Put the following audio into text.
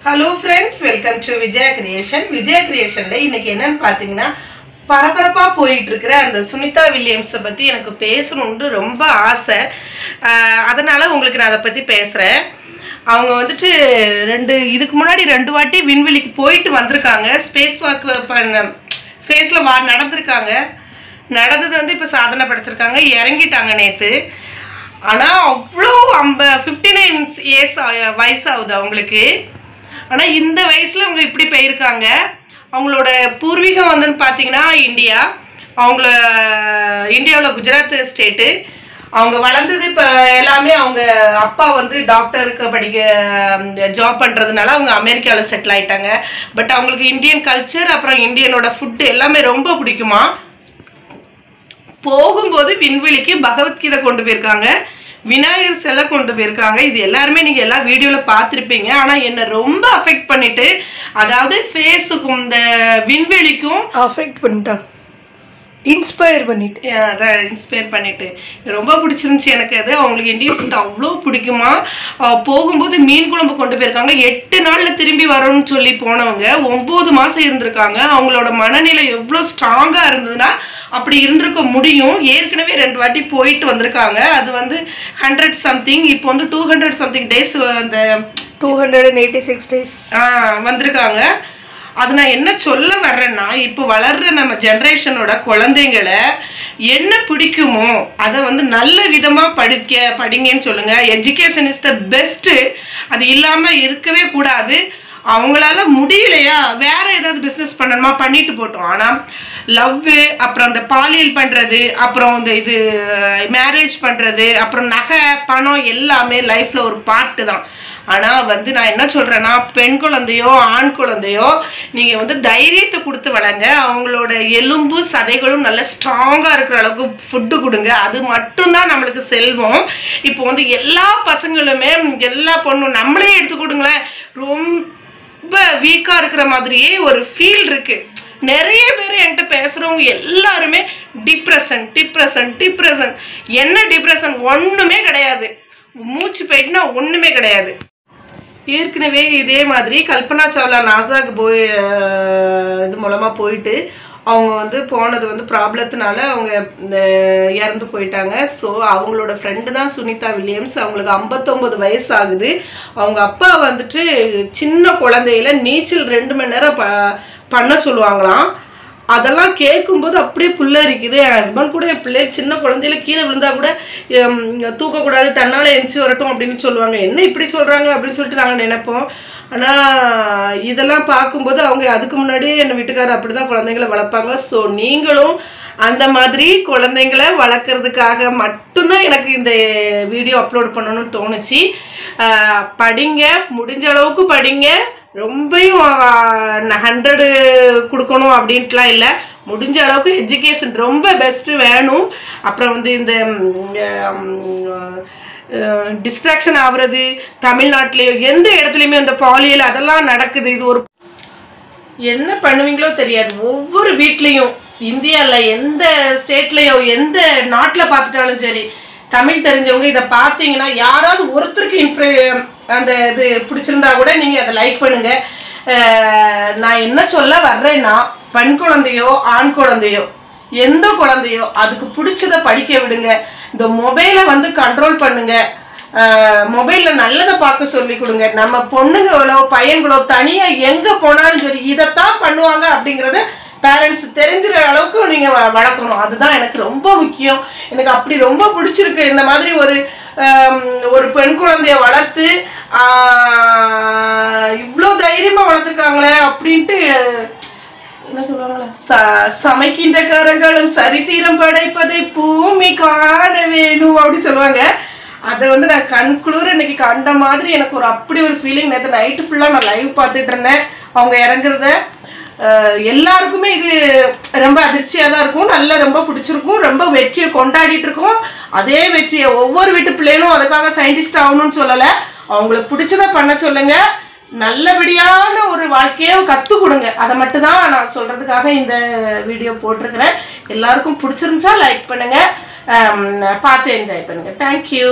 Hello friends, welcome to Vijaya Creation. Vijaya Creation la இன்னைக்கு என்னன்னு பாத்தீங்கன்னா பரபரப்பா போயிட்டு இருக்கிற அந்த சுனிதா வில்லியம்ஸ் பத்தி எனக்கு பேசணும்னு ரொம்ப ஆசை. அதனால உங்களுக்கு நான் அத பத்தி பேசுறேன். அவங்க வந்துட்டு இதுக்கு முன்னாடி ரெண்டு வாட்டி விண்வெளிக்கு போயிட்டு வந்திருக்காங்க. ஸ்பேஸ் வாக் பண்ண ஃபேஸ்ல நடந்துருக்காங்க. நடந்தது வந்து இப்ப சாதனை படைச்சிருக்காங்க. இறங்கிட்டாங்க நேத்து. ஆனா அவ்வளோ 59 இயர்ஸ் வயசாகுது அவங்களுக்கு. ஆனா இந்த வயசுல அவங்க இப்படி போயிருக்காங்க. அவங்களோட பூர்வீகம் வந்துன்னு பார்த்தீங்கன்னா இந்தியா. அவங்கள இந்தியாவில் குஜராத் ஸ்டேட்டு. அவங்க வளர்ந்தது இப்போ எல்லாமே அவங்க அப்பா வந்து டாக்டருக்கு ஜாப் பண்ணுறதுனால அவங்க அமெரிக்காவில் செட்டில் ஆயிட்டாங்க. பட் அவங்களுக்கு இந்தியன் கல்ச்சர் அப்புறம் இந்தியனோட ஃபுட்டு எல்லாமே ரொம்ப பிடிக்குமா. போகும்போது விண்வெளிக்கு பகவத்கீதை கொண்டு போயிருக்காங்க, விநாயகர் சிலை கொண்டு போயிருக்காங்க. இது எல்லாருமே நீங்கள் எல்லா வீடியோவில் பார்த்துருப்பீங்க. ஆனால் என்னை ரொம்ப அஃபெக்ட் பண்ணிட்டு, அதாவது ஃபேஸுக்கும் இந்த விண்வெளிக்கும் அஃபெக்ட் பண்ணிட்டா, இன்ஸ்பயர் பண்ணிட்டு, அதான் இன்ஸ்பயர் பண்ணிட்டு ரொம்ப பிடிச்சிருந்துச்சு எனக்கு. அது அவங்களுக்கு இந்தியன் ஃபுட் அவ்வளோ பிடிக்குமா. போகும்போது மீன் குழம்பு கொண்டு போயிருக்காங்க. 8 நாளில் திரும்பி வரணும்னு சொல்லி போனவங்க 9 மாதம் இருந்திருக்காங்க. அவங்களோட மனநிலை எவ்வளோ ஸ்ட்ராங்காக இருந்ததுன்னா அப்படி இருந்திருக்க முடியும். ஏற்கனவே 2 வாட்டி போயிட்டு வந்திருக்காங்க. அது வந்து 100 சம்திங், இப்போ வந்து 200 சம்திங் டேஸ், அந்த 286 டேஸ் வந்திருக்காங்க. அது நான் என்ன சொல்ல வர்றேன்னா, இப்போ வளர்ற நம்ம ஜென்ரேஷனோட குழந்தைங்களை என்ன பிடிக்குமோ அதை வந்து நல்ல விதமாக படிங்கன்னு சொல்லுங்க. Education is the best. அது இல்லாமல் இருக்கவே கூடாது. அவங்களால முடியலையா வேற ஏதாவது பிஸ்னஸ் பண்ணணுமா பண்ணிட்டு போட்டோம். ஆனால் லவ்வு, அப்புறம் அந்த பாலியல் பண்ணுறது, அப்புறம் இந்த இது மேரேஜ் பண்ணுறது, அப்புறம் நகை பணம் எல்லாமே லைஃப்பில் ஒரு பார்ட்டு தான். ஆனால் வந்து நான் என்ன சொல்கிறேன்னா, பெண் குழந்தையோ ஆண் குழந்தையோ நீங்கள் வந்து தைரியத்தை கொடுத்து வளங்க. அவங்களோட எலும்பு சதைகளும் நல்ல ஸ்ட்ராங்காக இருக்கிற அளவுக்கு ஃபுட்டு கொடுங்க. அது மட்டும்தான் நம்மளுக்கு செல்வம். இப்போ வந்து எல்லா பசங்களுமே எல்லா பொண்ணும் நம்மளே எடுத்து கொடுங்களேன், ரொம்ப வீக்காக இருக்கிற மாதிரியே ஒரு ஃபீல் இருக்குது. நிறைய பேர் என்கிட்ட பேசுகிறவங்க எல்லாருமே டிப்ரெஷன். என்ன டிப்ரெஷன்? ஒன்றுமே கிடையாது. மூச்சு போயிட்டுனா ஒன்றுமே கிடையாது. ஏற்கனவே இதே மாதிரி கல்பனா சாவ்லா நாசாக்கு இது மூலமாக போயிட்டு அவங்க வந்து போனது வந்து ப்ராப்ளத்தினால அவங்க இறந்து போயிட்டாங்க. ஸோ அவங்களோட ஃப்ரெண்டு தான் சுனிதா வில்லியம்ஸ். அவங்களுக்கு 59 வயசு ஆகுது. அவங்க அப்பா வந்துட்டு சின்ன குழந்தையில நீச்சல் 2 மணி நேரம் பண்ண சொல்லுவாங்களாம். அதெல்லாம் கேட்கும்போது அப்படியே புல்லரிக்குது. என் ஹஸ்பண்ட் கூட என் பிள்ளை சின்ன குழந்தையில கீழே விழுந்தா கூட தூக்கக்கூடாது, தன்னால் எந்திச்சு வரட்டும் அப்படின்னு சொல்லுவாங்க. என்ன இப்படி சொல்கிறாங்க அப்படின்னு சொல்லிட்டு நாங்கள் நினைப்போம். ஆனால் இதெல்லாம் பார்க்கும்போது அவங்க அதுக்கு முன்னாடியே என் வீட்டுக்காரர் அப்படி தான் குழந்தைங்களை வளர்ப்பாங்க. ஸோ நீங்களும் அந்த மாதிரி குழந்தைங்களை வளர்க்குறதுக்காக மட்டும்தான் எனக்கு இந்த வீடியோ அப்லோட் பண்ணணும்னு தோணுச்சு. படிங்க, முடிஞ்ச அளவுக்கு படிங்க. ரொம்பையும் 100 கொடுக்கணும் அப்படின்ட்டுலாம் இல்லை. முடிஞ்ச அளவுக்கு எஜுகேஷன் ரொம்ப பெஸ்ட்டு வேணும். அப்புறம் வந்து இந்த டிஸ்ட்ராக்ஷன் ஆகுறது தமிழ்நாட்டிலேயோ எந்த இடத்துலையுமே இந்த பாலியல் அதெல்லாம் நடக்குது. இது ஒரு என்ன பண்ணுவீங்களோ தெரியாது. ஒவ்வொரு வீட்லேயும் இந்தியாவில் எந்த ஸ்டேட்லேயோ எந்த நாட்டில் பார்த்துட்டாலும் சரி, தமிழ் தெரிஞ்சவங்க இதை பார்த்தீங்கன்னா யாராவது ஒருத்தருக்கு அந்த இது பிடிச்சிருந்தா கூட நீங்கள் அதை லைக் பண்ணுங்க. நான் என்ன சொல்ல வர்றேன்னா, பெண் குழந்தையோ ஆண் குழந்தையோ எந்த குழந்தையோ அதுக்கு பிடிச்சதை படிக்க விடுங்க. இந்த மொபைலை வந்து கண்ட்ரோல் பண்ணுங்க. மொபைலில் நல்லதை பார்க்க சொல்லி கொடுங்க. நம்ம பொண்ணுங்களோ பையன்களோ தனியாக எங்கே போனாலும் சரி இதைத்தான் பண்ணுவாங்க அப்படிங்கிறத பேரண்ட்ஸ் தெரிஞ்சுற அளவுக்கு நீங்கள் வளர்க்கணும். அதுதான் எனக்கு ரொம்ப முக்கியம். எனக்கு அப்படி ரொம்ப பிடிச்சிருக்கு. இந்த மாதிரி ஒரு பெண் குழந்தைய வளர்த்து இவ்வளோ தைரியமாக வளர்த்துருக்காங்களே அப்படின்ட்டு என்ன சொல்லுவாங்களே, சமைக்கின்ற கரங்களும் சரித்திரம் படைப்பதை பூமி காண வேணும் அப்படின்னு சொல்லுவாங்க. அதை வந்து நான் கண்குளிர இன்னைக்கு கண்ட மாதிரி எனக்கு அப்படி ஒரு ஃபீலிங். நேற்று நைட்டு ஃபுல்லாக நான் லைவ் பார்த்துட்டு இருந்தேன் அவங்க இறங்குறத. எல்லாருக்குமே இது ரொம்ப அதிர்ச்சியாக தான் இருக்கும். நல்லா ரொம்ப பிடிச்சிருக்கும். ரொம்ப வெற்றியை கொண்டாடிட்டு இருக்கோம். அதே வெற்றியை ஒவ்வொரு வீட்டு பிள்ளைகளும் அதுக்காக சயின்டிஸ்ட் ஆகணும்னு சொல்லலை. அவங்களுக்கு பிடிச்சதை பண்ண சொல்லுங்க. நல்லபடியான ஒரு வாழ்க்கையை கற்றுக் கொடுங்க. அதை மட்டும் தான் நான் சொல்கிறதுக்காக இந்த வீடியோ போட்டிருக்கிறேன். எல்லாருக்கும் பிடிச்சிருந்துச்சா லைக் பண்ணுங்கள், பார்த்து என்ஜாய் பண்ணுங்கள். தேங்க்யூ.